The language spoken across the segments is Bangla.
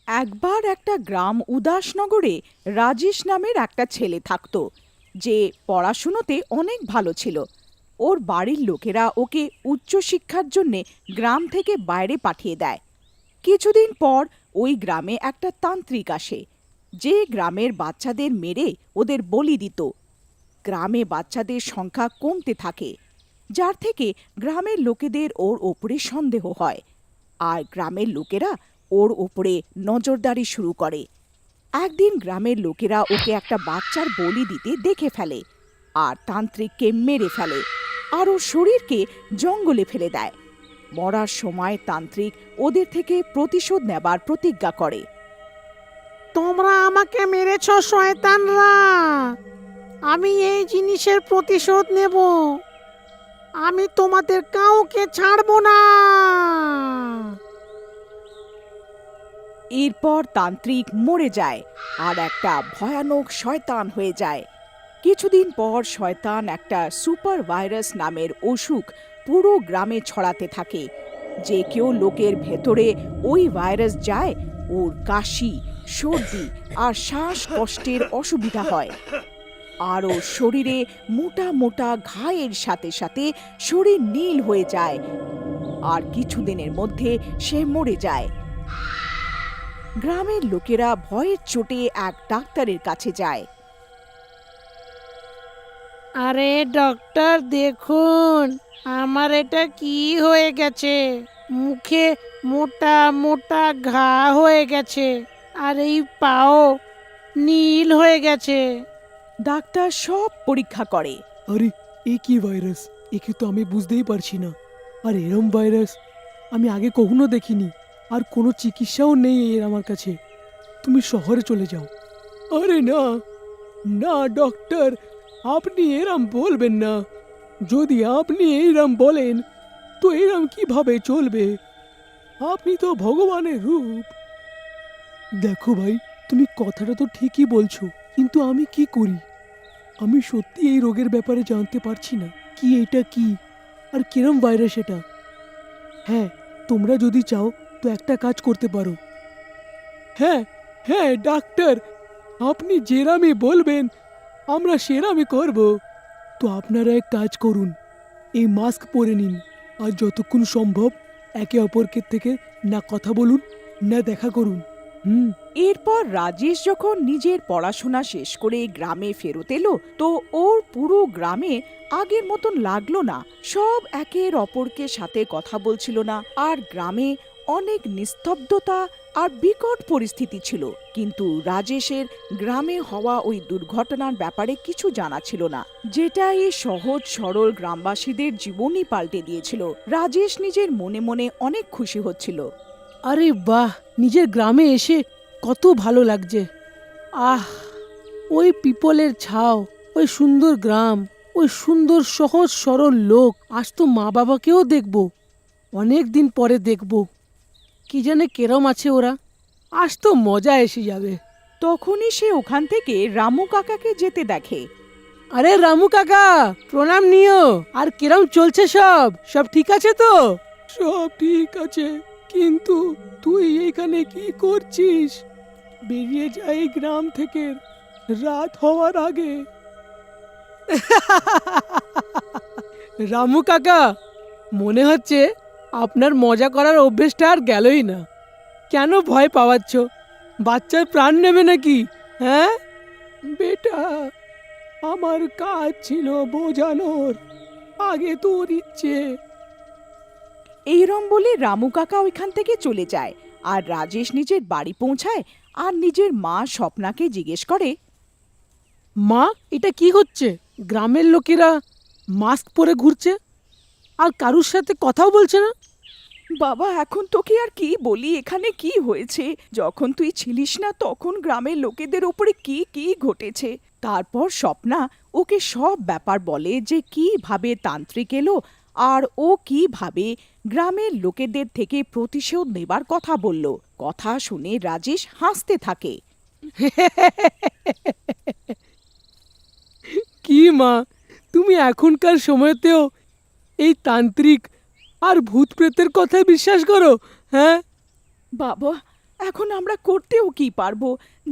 একবার একটা গ্রাম উদাসনগরে রাজেশ নামের একটা ছেলে থাকতো, যে পড়াশুনোতে অনেক ভালো ছিল। ওর বাড়ির লোকেরা ওকে উচ্চশিক্ষার জন্যে গ্রাম থেকে বাইরে পাঠিয়ে দেয়। কিছুদিন পর ওই গ্রামে একটা তান্ত্রিক আসে, যে গ্রামের বাচ্চাদের মেরে ওদের বলি দিত। গ্রামে বাচ্চাদের সংখ্যা কমতে থাকে, যার থেকে গ্রামের লোকেদের ওর ওপরে সন্দেহ হয়, আর গ্রামের লোকেরা ওর ওপরে নজরদারি শুরু করে। একদিন গ্রামের লোকেরা ওকে একটা বাচ্চার বলি দিতে দেখে ফেলে, আর তান্ত্রিককে মেরে ফেলে, আর ওর শরীরকে জঙ্গলে ফেলে দেয়। মরার সময় তান্ত্রিক ওদের থেকে প্রতিশোধ নেবার প্রতিজ্ঞা করে। তোমরা আমাকে মেরেছ শয়তানরা, আমি এই জিনিসের প্রতিশোধ নেব। আমি তোমাদের কাউকে ছাড়বো না। এরপর তান্ত্রিক মরে যায়, আর একটা ভয়ানক শয়তান হয়ে যায়। কিছুদিন পর শয়তান একটা সুপার ভাইরাস নামের অসুখ পুরো গ্রামে ছড়াতে থাকে। যে কেউ লোকের ভেতরে ওই ভাইরাস যায়, ওর কাশি, সর্দি আর শ্বাসকষ্টের অসুবিধা হয়। আর ওর শরীরে মোটা মোটা ঘায়ের সাথে সাথে শরীর নীল হয়ে যায়, আর কিছুদিনের মধ্যে সে মরে যায়। গ্রামের লোকেরা ভয়ের চোটে এক ডাক্তারের কাছে যায়। আরে ডক্টর, দেখুন আমার এটা কি হয়ে গেছে। মুখে মোটা মোটা ঘা হয়ে গেছে, আর এই পাও নীল হয়ে গেছে। ডাক্তার সব পরীক্ষা করে। আরে এ কি ভাইরাস? একে তো আমি বুঝতেই পারছি না। আর এরম ভাইরাস আমি আগে কখনো দেখিনি, আর কোনো চিকিৎসাও নেই এর আমার কাছে। তুমি শহরে চলে যাও। আরে না না ডক্টর, আপনি এরম বলবেন না। যদি আপনি এইরম বলেন তো এরম কিভাবে চলবে? আপনি তো ভগবানের রূপ। দেখো ভাই, তুমি কথাটা তো ঠিকই বলছো, কিন্তু আমি কি করি? আমি সত্যি এই রোগের ব্যাপারে জানতে পারছি না, কি এটা কি আর কিরম ভাইরাস এটা। হ্যাঁ, তোমরা যদি চাও তো একটা কাজ করতে পারো। হ্যাঁ হ্যাঁ ডাক্তার, আপনি যেরামই বলবেন আমরা সেরামই করব। তো আপনারা এক কাজ করুন, এই মাস্ক পরে নিন, আর যতক্ষণ সম্ভব একে অপরকে থেকে না কথা বলুন না দেখা করুন। এরপর রাজেশ যখন নিজের পড়াশোনা শেষ করে গ্রামে ফেরত এলো, তো ওর পুরো গ্রামে আগের মতন লাগলো না। সব একের অপরকে সাথে কথা বলছিল না, আর গ্রামে অনেক নিস্তব্ধতা আর বিকট পরিস্থিতি ছিল। কিন্তু রাজেশের গ্রামে হওয়া ওই দুর্ঘটনার ব্যাপারে কিছু জানা ছিল না, যেটা এই সহজ সরল গ্রামবাসীদের জীবনই পাল্টে দিয়েছিল। রাজেশ নিজের মনে মনে অনেক খুশি হচ্ছিল। আরে বাহ, নিজের গ্রামে এসে কত ভালো লাগছে। আহ, ওই পিপলের ছাও, ওই সুন্দর গ্রাম, ওই সুন্দর সহজ সরল লোক। আজ তো মা বাবাকেও দেখব, অনেক দিন পরে দেখব। কি জানে কেরম আছে ওরা। আজ তো মজা এসে যাবে। তখনই সে ওখান থেকে রামু কাকাকে যেতে দেখে। আরে রামু কাকা, প্রণাম নিও। আর কিরম চলছে সব? সব ঠিক আছে তো? সব ঠিক আছে, কিন্তু তুই এখানে কি করছিস? বেরিয়ে যা এই গ্রাম থেকে রাত হওয়ার আগে। রামু কাকা, মনে হচ্ছে আপনার মজা করার অভ্যেসটা আর গেলই না। কেন ভয় পাওয়াচ্ছ? বাচ্চার প্রাণ নেবে নাকি? হ্যাঁ বেটা, আমার কাজ ছিল বোঝানোর, আগে তোর ইচ্ছে। এইরম বলে রামু কাকা ওইখান থেকে চলে যায়, আর রাজেশ নিজের বাড়ি পৌঁছায় আর নিজের মা স্বপ্নাকে জিজ্ঞেস করে। মা, এটা কি হচ্ছে? গ্রামের লোকেরা মাস্ক পরে ঘুরছে, আর কারুর সাথে কথাও বলছে না। বাবা, এখন তোকে আর কি বলি, এখানে কি হয়েছে? যখন তুই ছিলিস না তখন গ্রামের লোকেদের ওপরে কি কি ঘটেছে। তারপর স্বপ্না ওকে সব ব্যাপার বলে, যে কিভাবে তান্ত্রিক এলো, আর ও কিভাবে গ্রামের লোকেদের থেকে প্রতিশোধ নেবার কথা বলল। কথা শুনে রাজেশ হাসতে থাকে। কি মা, তুমি এখনকার সময়তেও এই তান্ত্রিক আর ভূত প্রেতের কথায় বিশ্বাস করো? হ্যাঁ বাবা, এখন আমরা করতেও কি পারবো?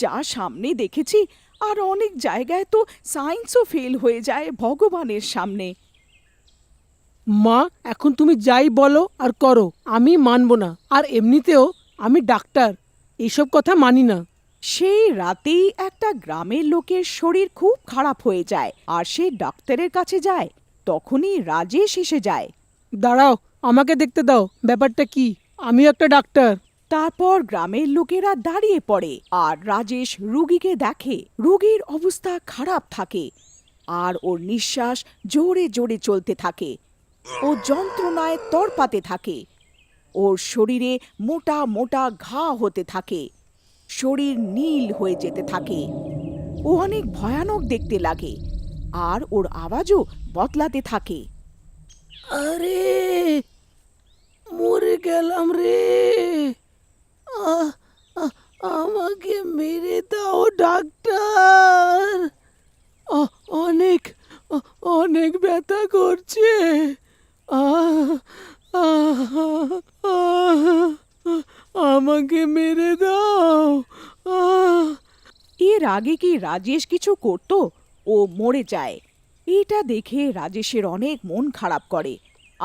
যা সামনে দেখেছি, আর অনেক জায়গায় তো সায়েন্সও ফেল হয়ে যায় ভগবানের সামনে। মা, এখন তুমি যাই বলো আর করো, আমি মানবো না। আর এমনিতেও আমি ডাক্তার, এইসব কথা মানি না। সেই রাতেই একটা গ্রামের লোকের শরীর খুব খারাপ হয়ে যায়, আর সে ডাক্তারের কাছে যায়। তখনই রাজেশ এসে যায়। দাঁড়াও, আমাকে দেখতে দাও, ব্যাপারটা কি? আমিও একটা ডাক্তার। তারপর গ্রামের লোকেরা দাঁড়িয়ে পড়ে, আর রাজেশ রুগীকে দেখে। রুগীর অবস্থা খারাপ থাকে, আর ওর নিঃশ্বাস জোরে জোরে চলতে থাকে। ও যন্ত্রণায় তড়পাতে থাকে। ওর শরীরে মোটা মোটা ঘা হতে থাকে। শরীর নীল হয়ে যেতে থাকে। ও অনেক ভয়ানক দেখতে লাগে, আর ওর আওয়াজও বদলাতে থাকে। আরে, মরে গেলাম রে। আহ, আহ, আমাকে মেরে দাও ডাক্তার। আহ, অনেক আহ, অনেক ব্যথা করছে। আহ, আহ, আহ, আমাকে মেরে দাও। আহ। এর আগে কি রাজেশ কিছু করত? ও মরে যায়। এটা দেখে রাজেশের অনেক মন খারাপ করে,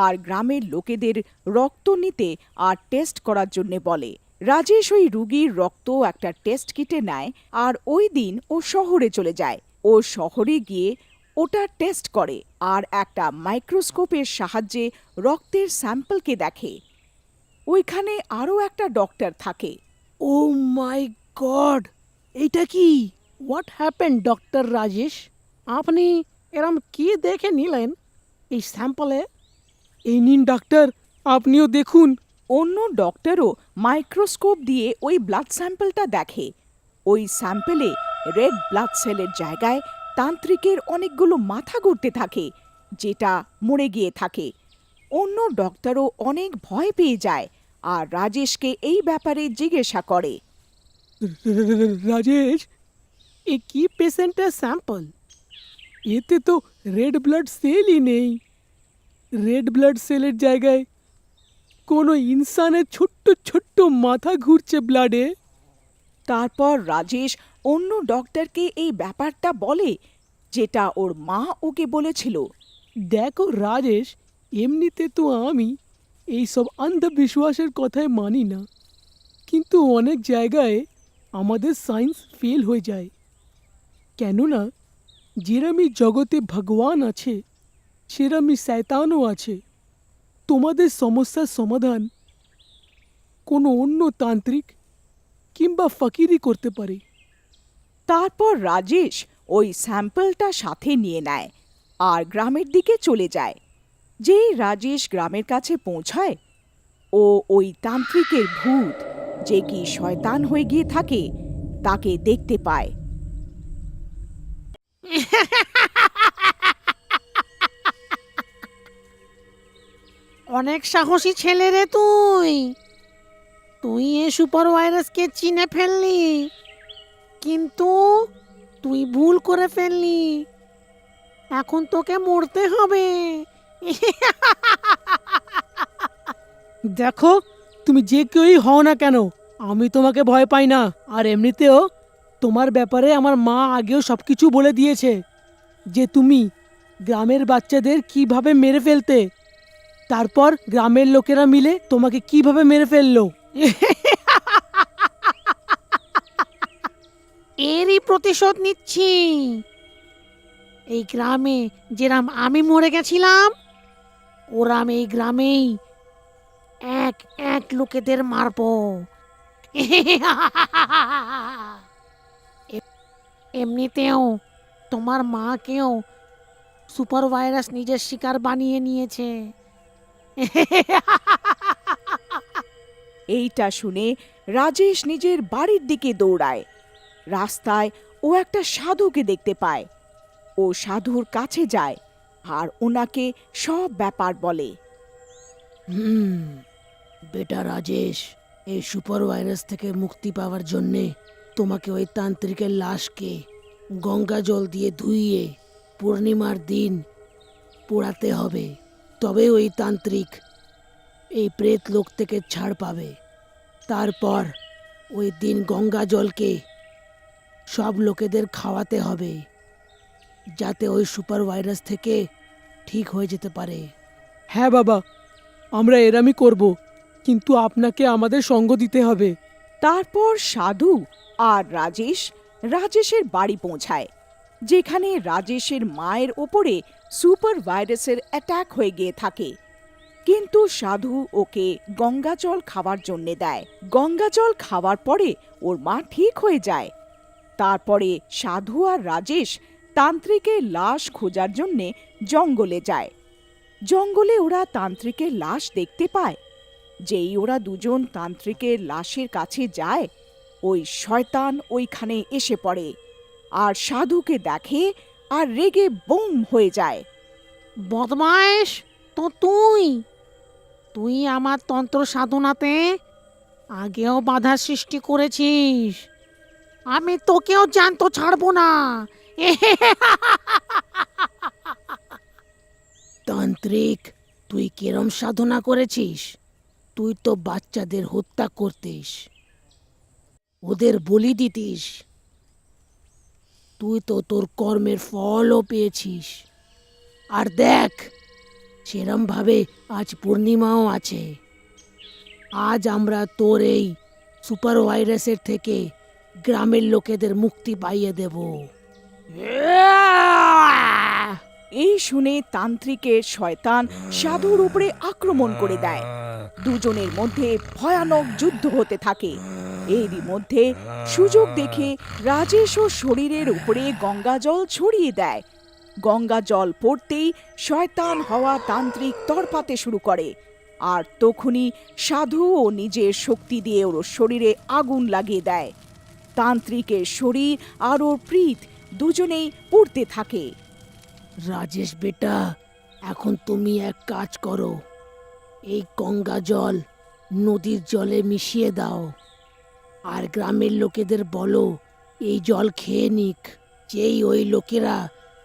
আর গ্রামের লোকেদের রক্ত নিতে আর টেস্ট করার জন্য বলে। রাজেশ ওই রুগীর রক্ত একটা টেস্ট কিটে নেয়, আর ওই দিন ও শহরে চলে যায়। ও শহরে গিয়ে ওটা টেস্ট করে, আর একটা মাইক্রোস্কোপের সাহায্যে রক্তের স্যাম্পলকে দেখে। ওইখানে আরও একটা ডক্টর থাকে। ও মাই গড, এইটা কি? What happen doctor Rajesh? আপনি এরম কি দেখে নিলেন এই স্যাম্পলে? এই নিন ডাক্তার, আপনিও দেখুন। অন্য ডক্টরও মাইক্রোস্কোপ দিয়ে ওই ব্লাড স্যাম্পলটা দেখে। ওই স্যাম্পলে রেড ব্লাড সেলের জায়গায় তান্ত্রিকের অনেকগুলো মাথা ঘুরতে থাকে, যেটা মরে গিয়ে থাকে। অন্য ডক্টরও অনেক ভয় পেয়ে যায়, আর রাজেশকে এই ব্যাপারে জিজ্ঞাসা করে। রাজেশ, এ কি পেশেন্টের স্যাম্পল? এতে তো রেড ব্লাড সেলই নেই। রেড ব্লাড সেলের জায়গায় কোনো ইনসানের ছোট্ট ছোট্ট মাথা ঘুরছে ব্লাডে। তারপর রাজেশ অন্য ডক্টরকে এই ব্যাপারটা বলে, যেটা ওর মা ওকে বলেছিল। দেখো রাজেশ, এমনিতে তো আমি এইসব অন্ধবিশ্বাসের কথায় মানি না, কিন্তু অনেক জায়গায় আমাদের সায়েন্স ফেল হয়ে যায়। কেননা যেরমই জগতে ভগবান আছে, সেরমই শয়তানও আছে। তোমাদের সমস্যার সমাধান কোনো অন্য তান্ত্রিক কিংবা ফকিরই করতে পারে। তারপর রাজেশ ওই স্যাম্পলটা সাথে নিয়ে নেয়, আর গ্রামের দিকে চলে যায়। যেই রাজেশ গ্রামের কাছে পৌঁছায়, ও ওই তান্ত্রিকের ভূত, যে কি শয়তান হয়ে গিয়ে থাকে, তাকে দেখতে পায়। অনেক সাহসী ছেলে রে তুই। তুই এ সুপার ভাইরাসকে চিনে ফেললি, কিন্তু তুই ভুল করে ফেললি। এখন তোকে মরতে হবে। দেখো, তুমি যে কেউই হও না কেন, আমি তোমাকে ভয় পাই না। আর এমনিতেও তোমার ব্যাপারে আমার মা আগেও সব কিছু বলে দিয়েছে, যে তুমি গ্রামের বাচ্চাদের কিভাবে মেরে ফেলতে। তারপর গ্রামের লোকেরা মিলে তোমাকে কিভাবে মেরে ফেললো। এরই প্রতিশোধ নিচ্ছি। এই গ্রামে যেরাম আমি মরে গেছিলাম, ওরাম এই গ্রামেই এক এক লোকেদের মারবো। এমনিতেও তোমার মাকেও সুপার ভাইরাস নিজের শিকার বানিয়ে নিয়েছে। এইটা শুনে রাজেশ নিজের বাড়ির দিকে দৌড়ায়। রাস্তায় ও একটা সাধুকে দেখতে পায়। ও সাধুর কাছে যায়, আর ওনাকে সব ব্যাপার বলে। বেটা রাজেশ, এই সুপার ভাইরাস থেকে মুক্তি পাওয়ার জন্যে তোমাকে ওই তান্ত্রিকের লাশকে গঙ্গা জল দিয়ে ধুইয়ে পূর্ণিমার দিন পোড়াতে হবে। তবে ওই তান্ত্রিক এই প্রেত লোক থেকে ছাড় পাবে। তারপর ওই দিন গঙ্গা জলকে সব লোকেদের খাওয়াতে হবে, যাতে ওই সুপার ভাইরাস থেকে ঠিক হয়ে যেতে পারে। হ্যাঁ বাবা, আমরা এরামই করব, কিন্তু আপনাকে আমাদের সঙ্গ দিতে হবে। তারপর সাধু আর রাজেশের বাড়ি পৌঁছায়, যেখানে রাজেশের মায়ের ওপরে সুপার ভাইরাসের অ্যাটাক হয়ে গিয়ে থাকে। কিন্তু সাধু ওকে গঙ্গা জল খাওয়ার জন্যে দেয়। গঙ্গা জল খাওয়ার পরে ওর মা ঠিক হয়ে যায়। তারপরে সাধু আর রাজেশ তান্ত্রিকের লাশ খোঁজার জন্যে জঙ্গলে যায়। জঙ্গলে ওরা তান্ত্রিকের লাশ দেখতে পায়। যেই ওরা দুজন তান্ত্রিকের লাশের কাছে যায়, ওই শয়তান ওইখানে এসে পড়ে আর সাধুকে দেখে আর রেগে বোম হয়ে যায়। বদমাইশ, তো তুই আমার তন্ত্র সাধনাতে আগেও বাধা সৃষ্টি করেছিস, আমি তোকেও জ্যান্ত ছাড়বো না। তান্ত্রিক, তুই কিরম সাধনা করেছিস? তুই তো বাচ্চাদের হত্যা করতিস, ওদের বলি দিতিস। তুই তো তোর কর্মের ফলও পেয়েছিস। আর দেখ, সেরম ভাবে আজ পূর্ণিমাও আছে। আজ আমরা তোর এই সুপার ভাইরাসের থেকে গ্রামের লোকেদের মুক্তি পাইয়ে দেব। এই শুনে তান্ত্রিকের শয়তান সাধুর উপরে আক্রমণ করে দেয়। দুজনের মধ্যে ভয়ানক যুদ্ধ হতে থাকে। এরই মধ্যে সুযোগ দেখে রাজেশ ও শরীরের উপরে গঙ্গা জল ছড়িয়ে দেয়। গঙ্গা জল পড়তেই শয়তান হওয়া তান্ত্রিক তড়পাতে শুরু করে, আর তখনই সাধু ও নিজের শক্তি দিয়ে ওর শরীরে আগুন লাগিয়ে দেয়। তান্ত্রিকের শরীর আর ওর প্রীত দুজনেই পুড়তে থাকে। রাজেশ বেটা, এখন তুমি এক কাজ করো, এই গঙ্গা জল নদীর জলে মিশিয়ে দাও, আর গ্রামের লোকেদের বলো এই জল খেয়ে নিক। যেই ওই লোকেরা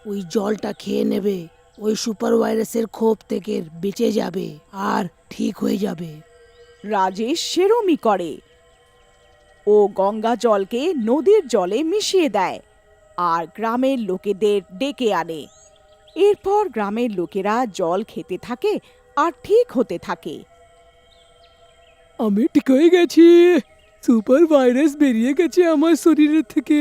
ওই জলটা খেয়ে নেবে, ওই সুপার ভাইরাসের ক্ষোভ থেকে বেঁচে যাবে আর ঠিক হয়ে যাবে। রাজেশ সেরমই করে। ও গঙ্গা জলকে নদীর জলে মিশিয়ে দেয় আর গ্রামের লোকেদের ডেকে আনে। এরপর গ্রামের লোকেরা জল খেতে থাকে আর ঠিক হতে থাকে। আমি ঠিক হয়ে গেছি, সুপার ভাইরাস বেরিয়ে গেছে আমার শরীরের থেকে।